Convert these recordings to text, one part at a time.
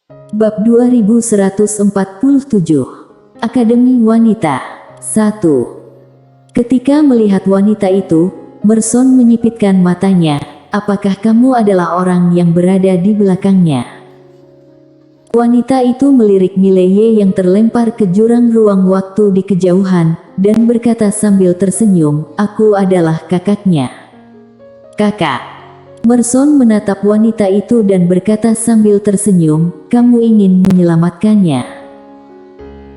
Bab 2147 Akademi Wanita 1. Ketika melihat wanita itu, Merson menyipitkan matanya. Apakah kamu adalah orang yang berada di belakangnya? Wanita itu melirik Mileye yang terlempar ke jurang ruang waktu di kejauhan, dan berkata sambil tersenyum, aku adalah kakaknya. Kakak. Merson menatap wanita itu dan berkata sambil tersenyum, kamu ingin menyelamatkannya.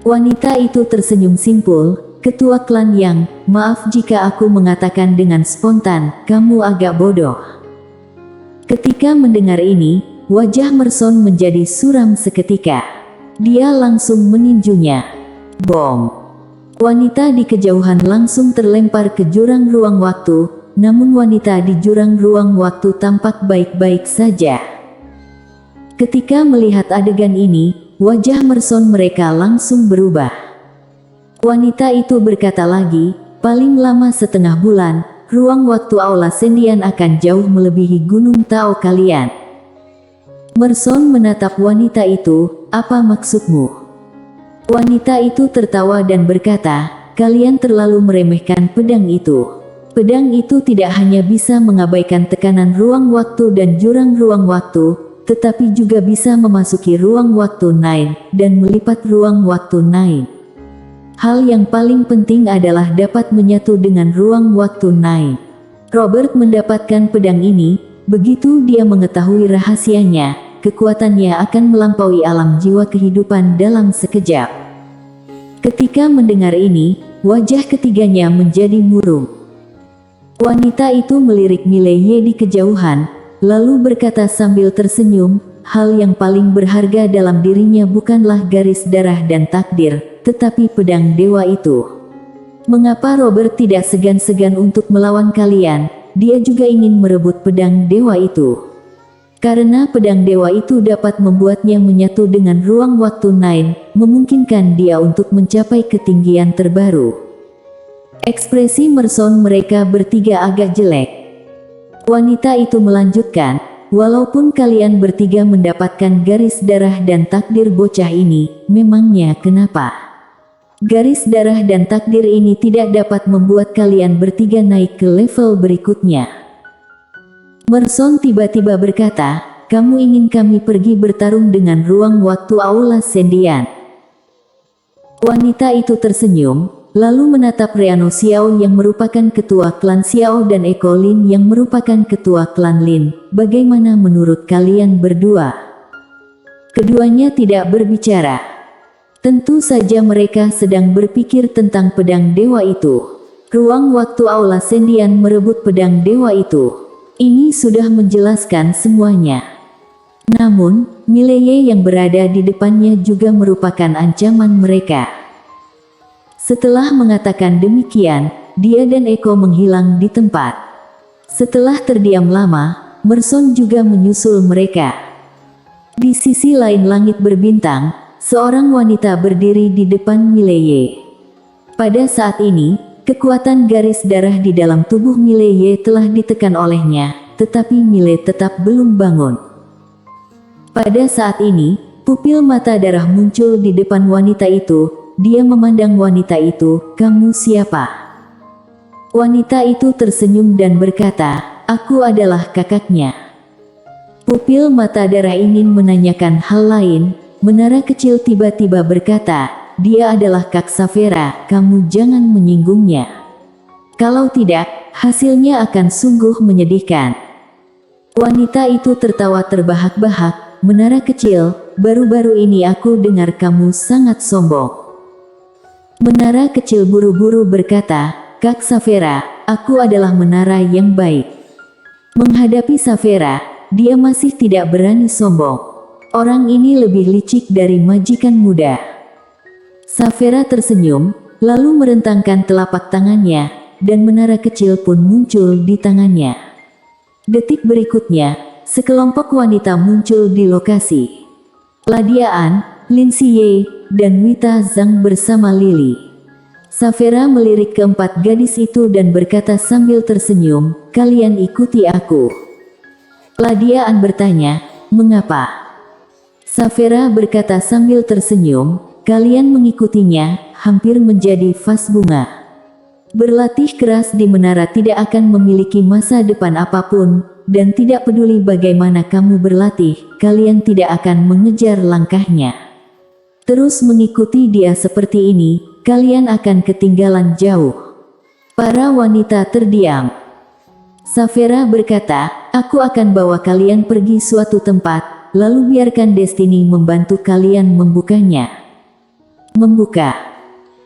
Wanita itu tersenyum simpul, ketua klan Yang, maaf jika aku mengatakan dengan spontan, kamu agak bodoh. Ketika mendengar ini, wajah Merson menjadi suram seketika. Dia langsung meninjunya. Bom! Wanita di kejauhan langsung terlempar ke jurang ruang waktu. Namun wanita di jurang ruang waktu tampak baik-baik saja. Ketika melihat adegan ini, wajah Merson mereka langsung berubah. Wanita itu berkata lagi, paling lama setengah bulan, ruang waktu Aula Sendian akan jauh melebihi Gunung Tao kalian. Merson menatap wanita itu, apa maksudmu? Wanita itu tertawa dan berkata, kalian terlalu meremehkan pedang itu. Pedang itu tidak hanya bisa mengabaikan tekanan ruang waktu dan jurang ruang waktu, tetapi juga bisa memasuki ruang waktu Nine, dan melipat ruang waktu Nine. Hal yang paling penting adalah dapat menyatu dengan ruang waktu Nine. Robert mendapatkan pedang ini, begitu dia mengetahui rahasianya, kekuatannya akan melampaui alam jiwa kehidupan dalam sekejap. Ketika mendengar ini, wajah ketiganya menjadi murung. Wanita itu melirik Mileye di kejauhan, lalu berkata sambil tersenyum, hal yang paling berharga dalam dirinya bukanlah garis darah dan takdir, tetapi pedang dewa itu. Mengapa Robert tidak segan-segan untuk melawan kalian? Dia juga ingin merebut pedang dewa itu. Karena pedang dewa itu dapat membuatnya menyatu dengan ruang waktu Nine, memungkinkan dia untuk mencapai ketinggian terbaru. Ekspresi Merson mereka bertiga agak jelek. Wanita itu melanjutkan, walaupun kalian bertiga mendapatkan garis darah dan takdir bocah ini, memangnya kenapa? Garis darah dan takdir ini tidak dapat membuat kalian bertiga naik ke level berikutnya. Merson tiba-tiba berkata, kamu ingin kami pergi bertarung dengan ruang waktu Aula Sendian. Wanita itu tersenyum, lalu menatap Reano Xiao yang merupakan ketua klan Xiao dan Eko Lin yang merupakan ketua klan Lin. Bagaimana menurut kalian berdua? Keduanya tidak berbicara. Tentu saja mereka sedang berpikir tentang pedang dewa itu. Ruang waktu Aula Sendian merebut pedang dewa itu. Ini sudah menjelaskan semuanya. Namun, Mileye yang berada di depannya juga merupakan ancaman mereka. Setelah mengatakan demikian, dia dan Eko menghilang di tempat. Setelah terdiam lama, Merson juga menyusul mereka. Di sisi lain langit berbintang, seorang wanita berdiri di depan Mileye. Pada saat ini, kekuatan garis darah di dalam tubuh Mileye telah ditekan olehnya, tetapi Mileye tetap belum bangun. Pada saat ini, pupil mata darah muncul di depan wanita itu. Dia memandang wanita itu, kamu siapa? Wanita itu tersenyum dan berkata, aku adalah kakaknya. Pupil mata darah ingin menanyakan hal lain, menara kecil tiba-tiba berkata, dia adalah Kak Savera, kamu jangan menyinggungnya. Kalau tidak, hasilnya akan sungguh menyedihkan. Wanita itu tertawa terbahak-bahak, menara kecil, baru-baru ini aku dengar kamu sangat sombong. Menara kecil buru-buru berkata, Kak Savera, aku adalah menara yang baik. Menghadapi Savera, dia masih tidak berani sombong. Orang ini lebih licik dari majikan muda. Savera tersenyum, lalu merentangkan telapak tangannya, dan menara kecil pun muncul di tangannya. Detik berikutnya, sekelompok wanita muncul di lokasi. Ladia An, Lin Siye, dan Wita Zhang bersama Lily. Savera melirik keempat gadis itu dan berkata sambil tersenyum, kalian ikuti aku. Ladia An bertanya, mengapa? Safera berkata sambil tersenyum, kalian mengikutinya, hampir menjadi vas bunga. Berlatih keras di menara tidak akan memiliki masa depan apapun, dan tidak peduli bagaimana kamu berlatih, kalian tidak akan mengejar langkahnya. Terus mengikuti dia seperti ini, kalian akan ketinggalan jauh. Para wanita terdiam. Safera berkata, aku akan bawa kalian pergi suatu tempat, lalu biarkan Destiny membantu kalian membukanya. Membuka.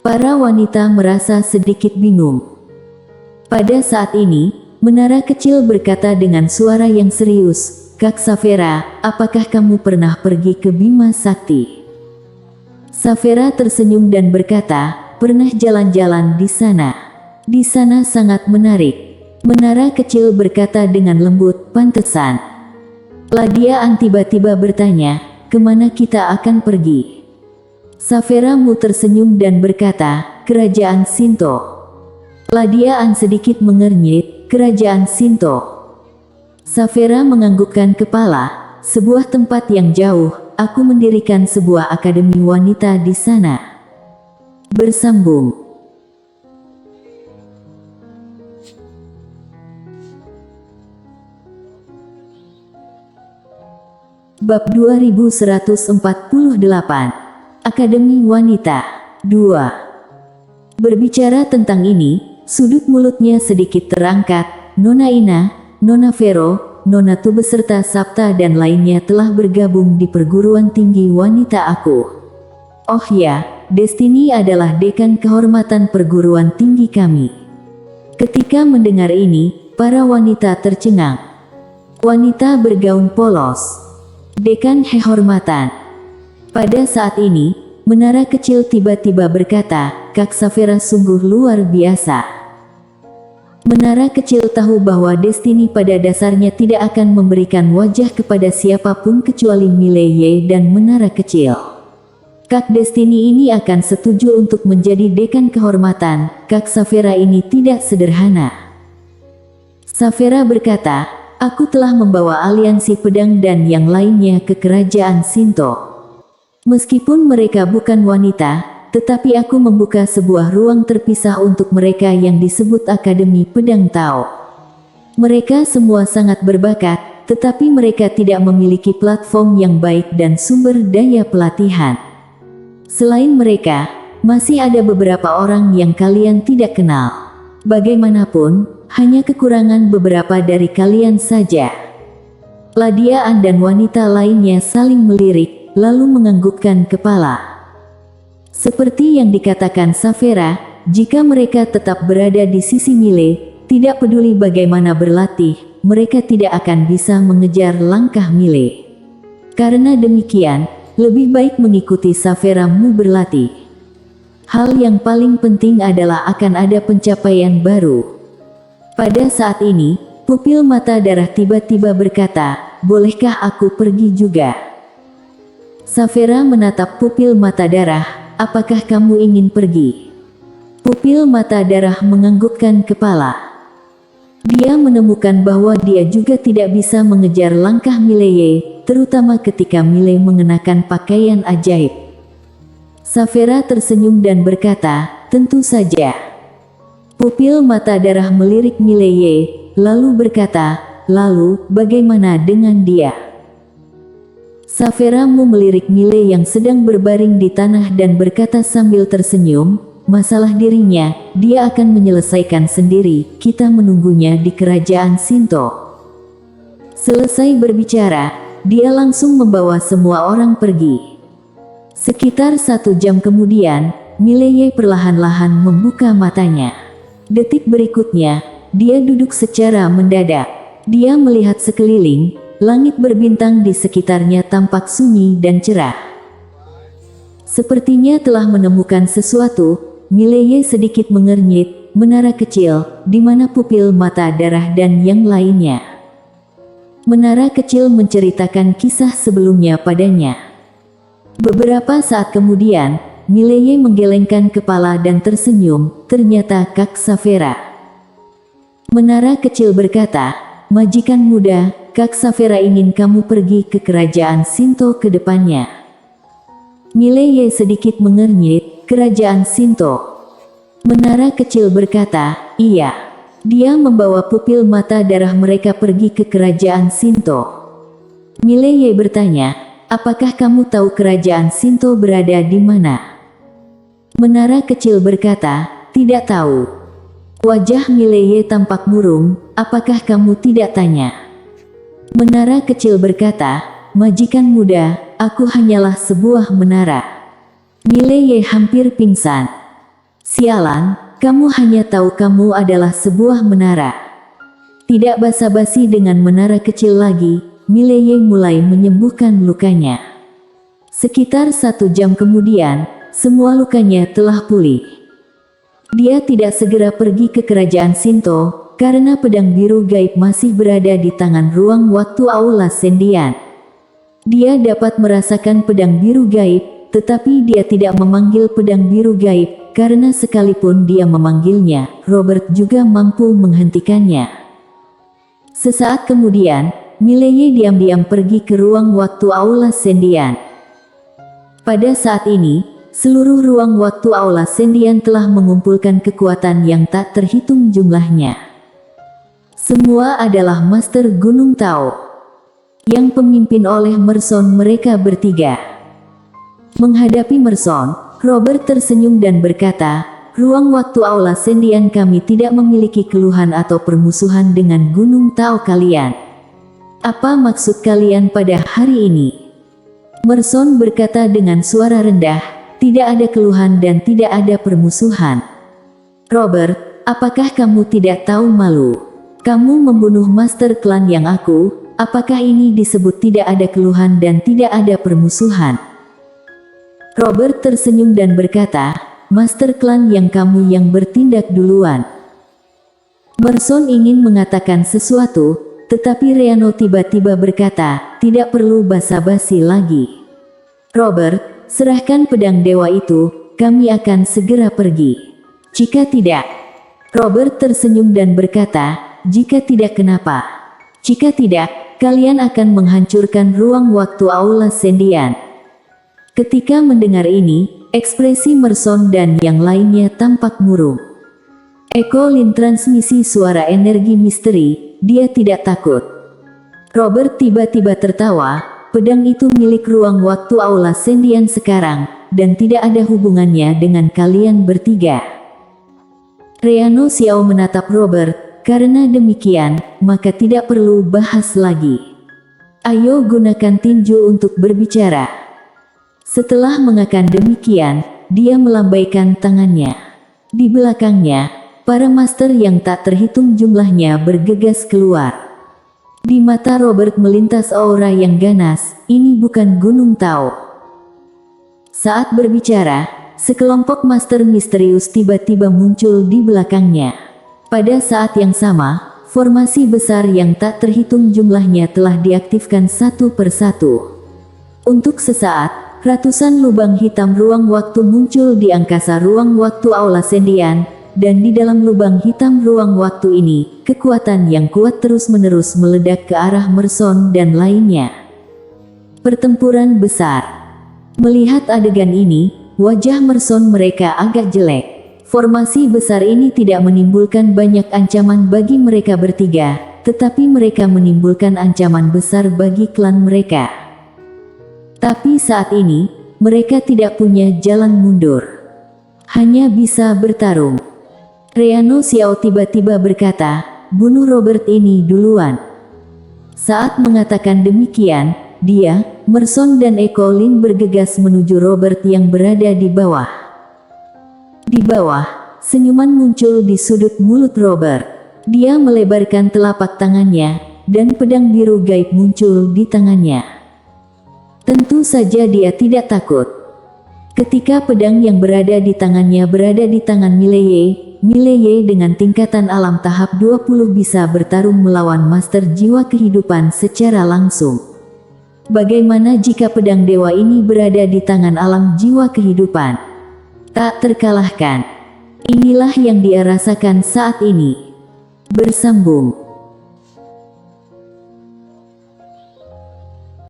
Para wanita merasa sedikit bingung. Pada saat ini, menara kecil berkata dengan suara yang serius, Kak Safera, apakah kamu pernah pergi ke Bima Sakti? Safera tersenyum dan berkata, pernah jalan-jalan di sana. Di sana sangat menarik. Menara kecil berkata dengan lembut, pantesan. Ladiaan tiba-tiba bertanya, kemana kita akan pergi? Safera mu tersenyum dan berkata, kerajaan Shinto. Ladiaan sedikit mengernyit, kerajaan Shinto. Safera menganggukkan kepala, sebuah tempat yang jauh, aku mendirikan sebuah akademi wanita di sana. Bersambung. Bab 2148 Akademi Wanita 2. Berbicara tentang ini, sudut mulutnya sedikit terangkat. Nona Ina, Nona Vero, Nona Tu beserta Sabta dan lainnya telah bergabung di perguruan tinggi wanita aku. Oh ya, Destiny adalah dekan kehormatan perguruan tinggi kami. Ketika mendengar ini, para wanita tercengang. Wanita bergaun polos. Dekan kehormatan. Pada saat ini, menara kecil tiba-tiba berkata, Kak Safera sungguh luar biasa. Menara kecil tahu bahwa Destiny pada dasarnya tidak akan memberikan wajah kepada siapapun kecuali Mileye dan menara kecil. Kak Destiny ini akan setuju untuk menjadi dekan kehormatan. Kak Safera ini tidak sederhana. Safera berkata, aku telah membawa aliansi pedang dan yang lainnya ke kerajaan Shinto. Meskipun mereka bukan wanita, tetapi aku membuka sebuah ruang terpisah untuk mereka yang disebut Akademi Pedang Tao. Mereka semua sangat berbakat, tetapi mereka tidak memiliki platform yang baik dan sumber daya pelatihan. Selain mereka, masih ada beberapa orang yang kalian tidak kenal. Bagaimanapun, hanya kekurangan beberapa dari kalian saja. Ladiaan dan wanita lainnya saling melirik, lalu menganggukkan kepala. Seperti yang dikatakan Safera, jika mereka tetap berada di sisi Mile, tidak peduli bagaimana berlatih, mereka tidak akan bisa mengejar langkah Mile. Karena demikian, lebih baik mengikuti Safera mu berlatih. Hal yang paling penting adalah akan ada pencapaian baru. Pada saat ini, pupil mata darah tiba-tiba berkata, bolehkah aku pergi juga? Safera menatap pupil mata darah, apakah kamu ingin pergi? Pupil mata darah menganggukkan kepala. Dia menemukan bahwa dia juga tidak bisa mengejar langkah Mileye, terutama ketika Mile mengenakan pakaian ajaib. Safera tersenyum dan berkata, tentu saja. Pupil mata darah melirik Mileye, lalu berkata, lalu bagaimana dengan dia? Safera mu melirik Mile yang sedang berbaring di tanah dan berkata sambil tersenyum, masalah dirinya, dia akan menyelesaikan sendiri, kita menunggunya di kerajaan Shinto. Selesai berbicara, dia langsung membawa semua orang pergi. Sekitar 1 jam kemudian, Mileye perlahan-lahan membuka matanya. Detik berikutnya, dia duduk secara mendadak. Dia melihat sekeliling, langit berbintang di sekitarnya tampak sunyi dan cerah. Sepertinya telah menemukan sesuatu, Mileye sedikit mengernyit, menara kecil, di mana pupil mata darah dan yang lainnya. Menara kecil menceritakan kisah sebelumnya padanya. Beberapa saat kemudian, Mileye menggelengkan kepala dan tersenyum, ternyata Kak Safera. Menara kecil berkata, majikan muda, Kak Savera ingin kamu pergi ke kerajaan Shinto ke depannya. Mileye sedikit mengernyit, kerajaan Shinto. Menara kecil berkata, iya. Dia membawa pupil mata darah mereka pergi ke kerajaan Shinto. Mileye bertanya, apakah kamu tahu kerajaan Shinto berada di mana? Menara kecil berkata, tidak tahu. Wajah Mileye tampak murung, apakah kamu tidak tanya? Menara kecil berkata, majikan muda, aku hanyalah sebuah menara. Mileye hampir pingsan. Sialan, kamu hanya tahu kamu adalah sebuah menara. Tidak basa-basi dengan menara kecil lagi, Mileye mulai menyembuhkan lukanya. Sekitar 1 jam kemudian, semua lukanya telah pulih. Dia tidak segera pergi ke kerajaan Shinto, karena pedang biru gaib masih berada di tangan ruang waktu Aula Sendian. Dia dapat merasakan pedang biru gaib, tetapi dia tidak memanggil pedang biru gaib, karena sekalipun dia memanggilnya, Robert juga mampu menghentikannya. Sesaat kemudian, Mileye diam-diam pergi ke ruang waktu Aula Sendian. Pada saat ini, seluruh ruang waktu Aula Sendian telah mengumpulkan kekuatan yang tak terhitung jumlahnya. Semua adalah Master Gunung Tao, yang pemimpin oleh Merson mereka bertiga. Menghadapi Merson, Robert tersenyum dan berkata, ruang waktu Aula Sendian kami tidak memiliki keluhan atau permusuhan dengan Gunung Tao kalian. Apa maksud kalian pada hari ini? Merson berkata dengan suara rendah, tidak ada keluhan dan tidak ada permusuhan. Robert, apakah kamu tidak tahu malu? Kamu membunuh master klan yang apakah ini disebut tidak ada keluhan dan tidak ada permusuhan? Robert tersenyum dan berkata, master klan yang kamu yang bertindak duluan. Merson ingin mengatakan sesuatu, tetapi Reano tiba-tiba berkata, tidak perlu basa-basi lagi. Robert, serahkan pedang dewa itu, kami akan segera pergi. Jika tidak, Robert tersenyum dan berkata, jika tidak kenapa? Jika tidak, kalian akan menghancurkan ruang waktu Aula Sendian. Ketika mendengar ini, ekspresi Merson dan yang lainnya tampak murung. Eko Lin transmisi suara energi misteri, dia tidak takut. Robert tiba-tiba tertawa, pedang itu milik ruang waktu Aula Sendian sekarang, dan tidak ada hubungannya dengan kalian bertiga. Reano Xiao menatap Robert. Karena demikian, maka tidak perlu bahas lagi. Ayo gunakan tinju untuk berbicara. Setelah mengatakan demikian, dia melambaikan tangannya. Di belakangnya, para master yang tak terhitung jumlahnya bergegas keluar. Di mata Robert melintas aura yang ganas, ini bukan Gunung Tao. Saat berbicara, sekelompok master misterius tiba-tiba muncul di belakangnya. Pada saat yang sama, formasi besar yang tak terhitung jumlahnya telah diaktifkan satu persatu. Untuk sesaat, ratusan lubang hitam ruang waktu muncul di angkasa ruang waktu Aula Sendian, dan di dalam lubang hitam ruang waktu ini, kekuatan yang kuat terus-menerus meledak ke arah Merson dan lainnya. Pertempuran besar. Melihat adegan ini, wajah Merson mereka agak jelek. Formasi besar ini tidak menimbulkan banyak ancaman bagi mereka bertiga, tetapi mereka menimbulkan ancaman besar bagi klan mereka. Tapi saat ini, mereka tidak punya jalan mundur. Hanya bisa bertarung. Reano Xiao tiba-tiba berkata, bunuh Robert ini duluan. Saat mengatakan demikian, dia, Merson dan Eko Lin bergegas menuju Robert yang berada di bawah. Di bawah, senyuman muncul di sudut mulut Robert. Dia melebarkan telapak tangannya, dan pedang biru gaib muncul di tangannya. Tentu saja dia tidak takut. Ketika pedang yang berada di tangannya berada di tangan Mileye dengan tingkatan alam tahap 20 bisa bertarung melawan master jiwa kehidupan secara langsung. Bagaimana jika pedang dewa ini berada di tangan alam jiwa kehidupan? Tak terkalahkan. Inilah yang dia rasakan saat ini. Bersambung.